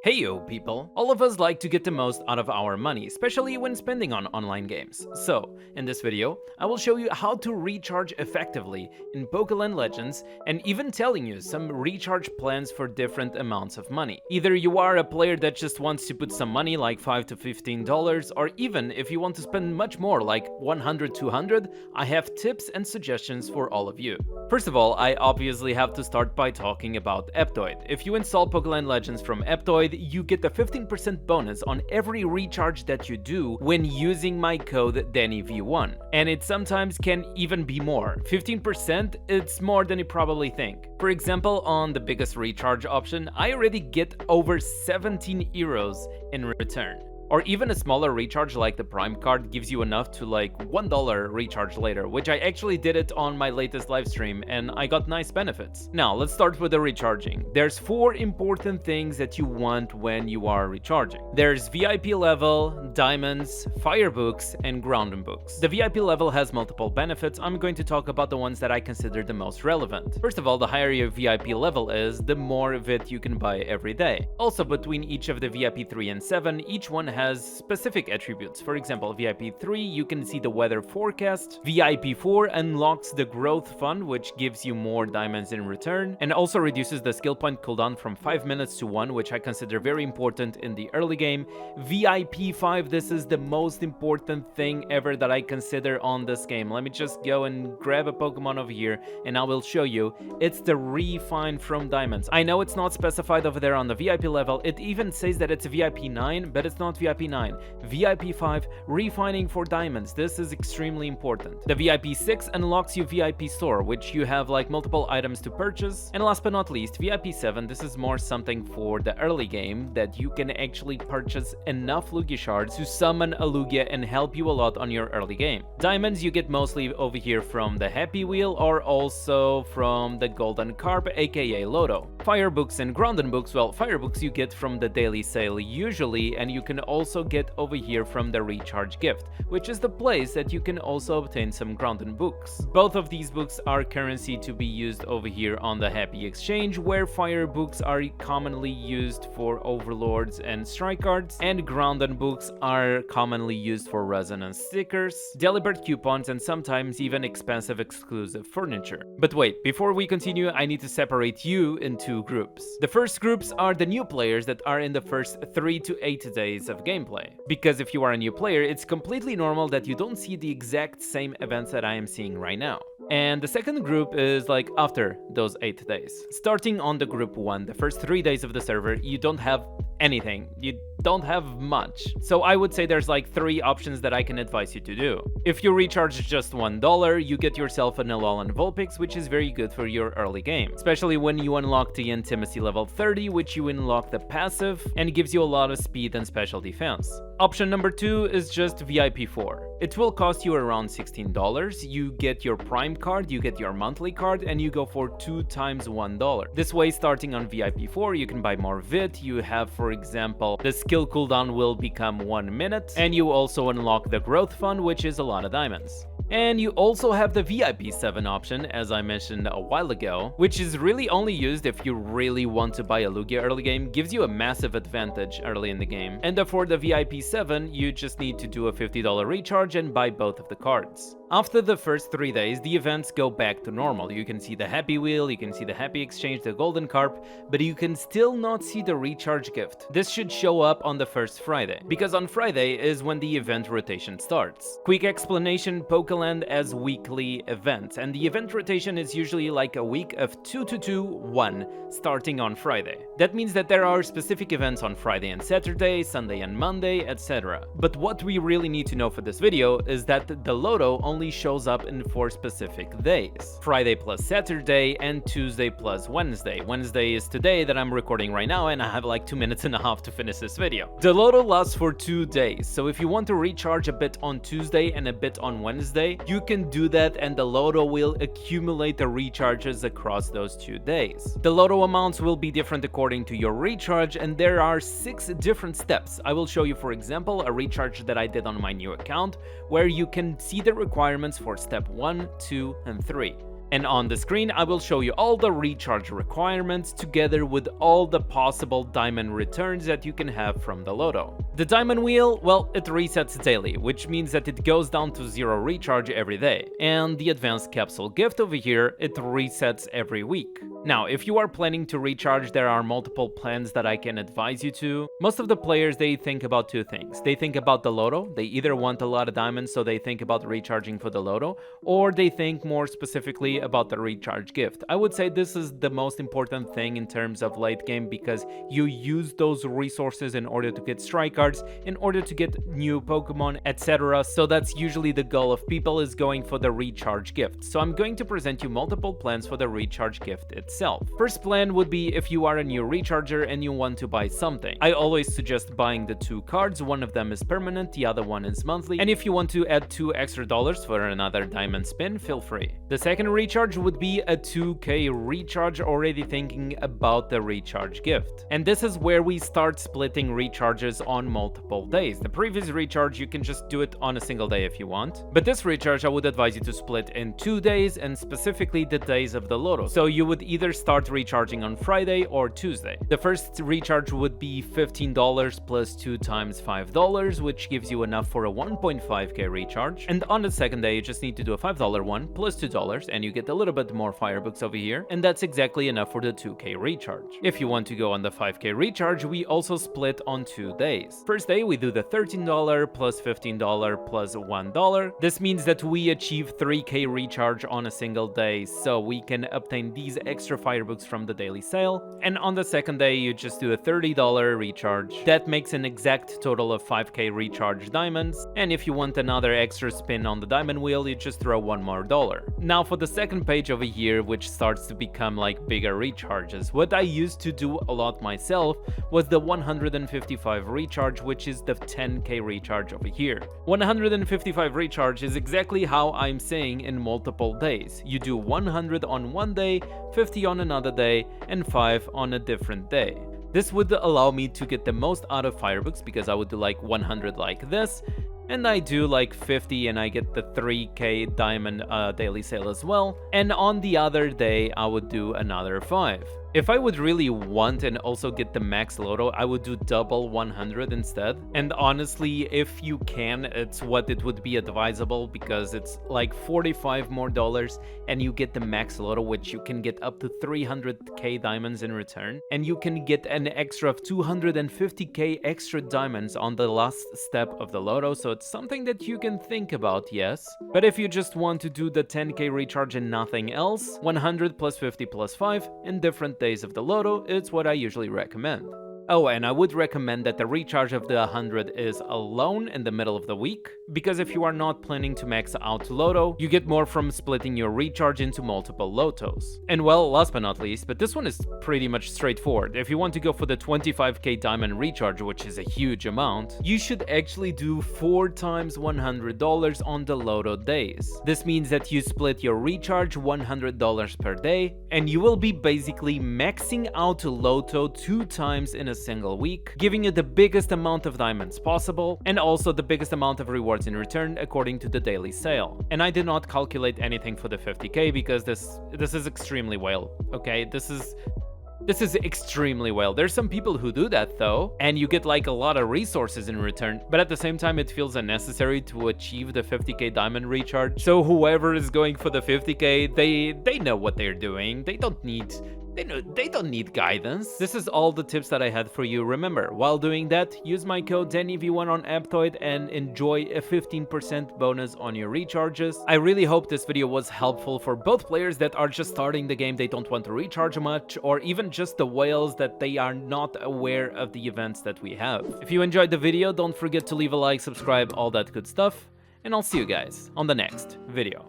Heyo people! All of us like to get the most out of our money, especially when spending on online games. So, in this video, I will show you how to recharge effectively in Pokeland Legends and even telling you some recharge plans for different amounts of money. Either you are a player that just wants to put some money like $5 to $15, or even if you want to spend much more like $100, $200, I have tips and suggestions for all of you. First of all, I obviously have to start by talking about Aptoide. If you install Pokeland Legends from Aptoide, you get a 15% bonus on every recharge that you do when using my code DANNYV1. And it sometimes can even be more. 15%, it's more than you probably think. For example, on the biggest recharge option, I already get over 17 euros in return. Or even a smaller recharge like the Prime card gives you enough to like $1 recharge later, which I actually did it on my latest livestream and I got nice benefits. Now let's start with the recharging. There's 4 important things that you want when you are recharging. There's VIP level, diamonds, firebooks, and grounding books. The VIP level has multiple benefits. I'm going to talk about the ones that I consider the most relevant. First of all, the higher your VIP level is, the more of it you can buy every day. Also, between each of the VIP 3 and 7, each one has specific attributes. For example, VIP 3, you can see the weather forecast. VIP 4 unlocks the growth fund, which gives you more diamonds in return, and also reduces the skill point cooldown from 5 minutes to 1, which I consider very important in the early game. VIP 5, this is the most important thing ever that I consider on this game. Let me just go and grab a Pokemon over here, and I will show you. It's the Refine from Diamonds. I know it's not specified over there on the VIP level. It even says that it's a VIP 9, but it's not VIP 9. VIP 5, refining for diamonds. This is extremely important. The VIP 6 unlocks you VIP store, which you have like multiple items to purchase. And last but not least, VIP 7, this is more something for the early game, that you can actually purchase enough Lugia shards to summon a Lugia and help you a lot on your early game. Diamonds you get mostly over here from the Happy Wheel or also from the Golden Carp, aka Loto. Firebooks and grounding books, well, firebooks you get from the daily sale usually, and you can also get over here from the recharge gift, which is the place that you can also obtain some grounding books. Both of these books are currency to be used over here on the Happy Exchange, where fire books are commonly used for overlords and strike cards, and grounding books are commonly used for resonance stickers, deliberate coupons, and sometimes even expensive exclusive furniture. But wait, before we continue, I need to separate you in 2 groups. The first groups are the new players that are in the first 3 to 8 days of gameplay. Because if you are a new player, it's completely normal that you don't see the exact same events that I am seeing right now. And the second group is like after those 8 days. Starting on the group 1, the first 3 days of the server, you don't have anything. You don't have much. So I would say there's like 3 options that I can advise you to do. If you recharge just $1, you get yourself an Alolan Vulpix, which is very good for your early game, especially when you unlock the Intimacy level 30, which you unlock the passive and gives you a lot of speed and special defense. Option number 2 is just VIP 4. It will cost you around $16. You get your Prime card, you get your monthly card, and you go for 2 times $1. This way, starting on VIP 4, you can buy more VIT. You have, for example, the skill cooldown will become 1 minute, and you also unlock the growth fund, which is a lot of diamonds. And you also have the VIP 7 option, as I mentioned a while ago, which is really only used if you really want to buy a Lugia early game, gives you a massive advantage early in the game. And for the VIP 7, you just need to do a $50 recharge and buy both of the cards. After the first 3 days, the events go back to normal. You can see the Happy Wheel, you can see the Happy Exchange, the Golden Carp, but you can still not see the recharge gift. This should show up on the first Friday, because on Friday is when the event rotation starts. Quick explanation, Pokeland as weekly events, and the event rotation is usually like a week of 2 to 2, 1, starting on Friday. That means that there are specific events on Friday and Saturday, Sunday and Monday, etc. But what we really need to know for this video is that the Loto only shows up in 4 specific days: Friday plus Saturday and Tuesday plus Wednesday. Wednesday is today that I'm recording right now, and I have like 2 minutes and a half to finish this video. The Loto lasts for 2 days, so if you want to recharge a bit on Tuesday and a bit on Wednesday, you can do that, and the Loto will accumulate the recharges across those 2 days. The Loto amounts will be different according to your recharge, and there are 6 different steps. I will show you, for example, a recharge that I did on my new account, where you can see the requirements for step 1, 2, and 3. And on the screen, I will show you all the recharge requirements together with all the possible diamond returns that you can have from the Lotto. The diamond wheel, well, it resets daily, which means that it goes down to 0 recharge every day. And the advanced capsule gift over here, it resets every week. Now, if you are planning to recharge, there are multiple plans that I can advise you to. Most of the players, they think about two things. They think about the Lotto, they either want a lot of diamonds, so they think about recharging for the Lotto, or they think more specifically about the recharge gift. I would say this is the most important thing in terms of late game because you use those resources in order to get strike cards, in order to get new Pokemon, etc. So that's usually the goal of people, is going for the recharge gift. So I'm going to present you multiple plans for the recharge gift itself. First plan would be if you are a new recharger and you want to buy something. I always suggest buying the 2 cards, one of them is permanent, the other one is monthly, and if you want to add $2 extra for another diamond spin, feel free. The second recharge would be a 2k recharge, already thinking about the recharge gift. And this is where we start splitting recharges on multiple days. The previous recharge, you can just do it on a single day if you want, but this recharge I would advise you to split in 2 days, and specifically the days of the Lotto. So you would either start recharging on Friday or Tuesday. The first recharge would be $15 plus 2 times $5, which gives you enough for a 1.5k recharge. And on the second day, you just need to do a $5 one plus $2, and you get a little bit more firebooks over here, and that's exactly enough for the 2k recharge. If you want to go on the 5k recharge, we also split on 2 days. First day, we do the $13 plus $15 plus $1. This means that we achieve 3k recharge on a single day, so we can obtain these extra firebooks from the daily sale. And on the second day, you just do a $30 recharge. That makes an exact total of 5k recharge diamonds, and if you want another extra spin on the diamond wheel, you just throw $1 more. Now for the second page over here, which starts to become like bigger recharges, what I used to do a lot myself was the 155 recharge, which is the 10k recharge over here. 155 recharge is exactly how I'm saying in multiple days. You do 100 on one day, 50 on another day, and 5 on a different day. This would allow me to get the most out of firebooks because I would do like 100 like this, and I do like 50 and I get the 3k diamond daily sale as well, and on the other day I would do another 5. If I would really want and also get the max Lotto, I would do double 100 instead. And honestly, if you can, it's what it would be advisable because it's like $45 more and you get the max Lotto, which you can get up to 300k diamonds in return. And you can get an extra of 250k extra diamonds on the last step of the Lotto. So it's something that you can think about, yes. But if you just want to do the 10k recharge and nothing else, 100 plus 50 plus 5 in different days of the Lotto, it's what I usually recommend. Oh, and I would recommend that the recharge of the 100 is alone in the middle of the week, because if you are not planning to max out Lotto, you get more from splitting your recharge into multiple Lotos. And well, last but not least, but this one is pretty much straightforward. If you want to go for the 25k diamond recharge, which is a huge amount, you should actually do 4 times $100 on the Lotto days. This means that you split your recharge $100 per day, and you will be basically maxing out Lotto 2 times in a single week, giving you the biggest amount of diamonds possible, and also the biggest amount of rewards in return according to the daily sale. And I did not calculate anything for the 50k because this is extremely well, okay? This is extremely well. There's some people who do that though, and you get like a lot of resources in return, but at the same time it feels unnecessary to achieve the 50k diamond recharge. So whoever is going for the 50k, they know what they're doing. They don't need guidance. This is all the tips that I had for you. Remember, while doing that, use my code DANNYV1 on Aptoid and enjoy a 15% bonus on your recharges. I really hope this video was helpful for both players that are just starting the game, they don't want to recharge much, or even just the whales that they are not aware of the events that we have. If you enjoyed the video, don't forget to leave a like, subscribe, all that good stuff, and I'll see you guys on the next video.